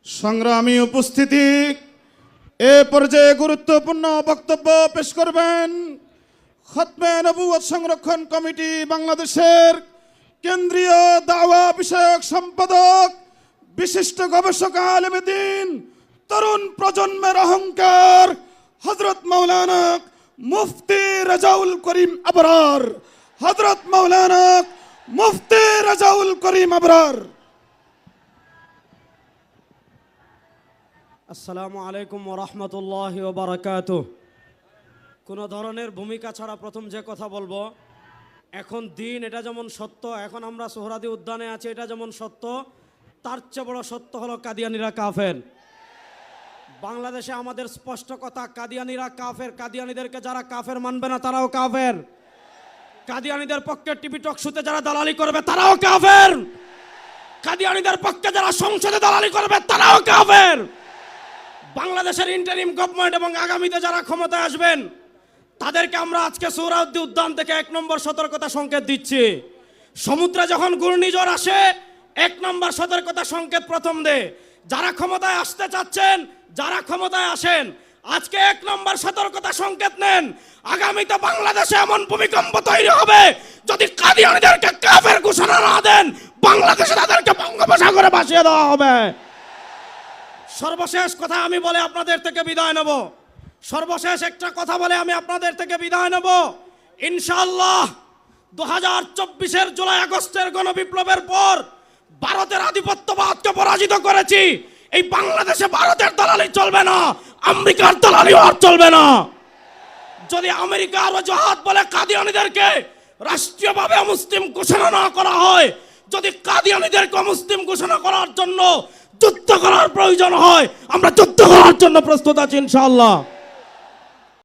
সংগ্রামী উপস্থিতি, এ পর্যায়ে গুরুত্বপূর্ণ বক্তব্য পেশ করবেন খতমে নবুয়ত সংরক্ষণ কমিটি বাংলাদেশের কেন্দ্রীয় দাওয়া বিষয়ক সম্পাদক, বিশিষ্ট গবেষক, আলেমে দ্বীন, তরুণ প্রজন্মের অহংকার, হযরত মাওলানা মুফতি রাজাউল করিম আবরার। হযরত মাওলানা মুফতি রাজাউল করিম আবরার। আসসালামু আলাইকুম ওয়া রাহমাতুল্লাহি ওয়া বারাকাতুহু। কোনো ধরনের ভূমিকা ছাড়া প্রথম যে কথা বলবো, এখন দিন এটা যেমন সত্য, এখন আমরা সোহরাদি উদ্যানে আছি এটা যেমন সত্য, তার চেয়ে বড় সত্য হলো কাদিয়ানিরা কাফের। বাংলাদেশে আমাদের স্পষ্ট কথা, কাদিয়ানিরা কাফের। কাদিয়ানিদেরকে যারা কাফের মানবে না তারাও কাফের। কাদিয়ানিদের পক্ষে টিভি টক শোতে যারা দালালি করবে তারাও কাফের। কাদিয়ানিদের পক্ষে যারা সংসদে দালালি করবে তারাও কাফের। বাংলাদেশের ইন্টারিম গভর্নমেন্ট এবং আগামীতে যারা ক্ষমতায় আসবেন তাদেরকে আমরা আজকে সোহরাওয়ার্দী উদ্যান থেকে 1 নম্বর সতর্কতা সংকেত দিচ্ছি। সমুদ্রে যখন ঘূর্ণিঝড় আসে 1 নম্বর সতর্কতা সংকেত প্রথম দে। যারা ক্ষমতায় আসতে চাচ্ছেন, যারা ক্ষমতায় আসেন, আজকে 1 নম্বর সতর্কতা সংকেত নেন। আগামীতে বাংলাদেশে এমন ভূমিকম্প তৈরি হবে, যদি কাদিয়ানীদেরকে কাফের ঘোষণা না দেন, বাংলাদেশে তাদেরকে বঙ্গোপসাগরে ভাসিয়ে দেওয়া হবে। সর্বশেষ কথা আমি বলে আপনাদের থেকে বিদায় নেব। সর্বশেষ একটা কথা বলে আমি আপনাদের থেকে বিদায় নেব। ইনশাআল্লাহ 2024-এর জুলাই আগস্টের গণবিপ্লবের পর ভারতের আধিপত্যবাদকে পরাজিত করেছি। এই বাংলাদেশে ভারতের দালালি চলবে না, আমেরিকার দালালিও আর চলবে না। যদি আমেরিকা আর ওয়াজাহাত বলে কাদিয়ানীদেরকে রাষ্ট্রীয়ভাবে মুসলিম ঘোষণা না করা হয়, যদি কাদিয়ানীদেরকে মুসলিম ঘোষণা করার জন্য যুদ্ধ করার প্রয়োজন হয়, আমরা যুদ্ধ করার জন্য প্রস্তুত আছি ইনশাআল্লাহ।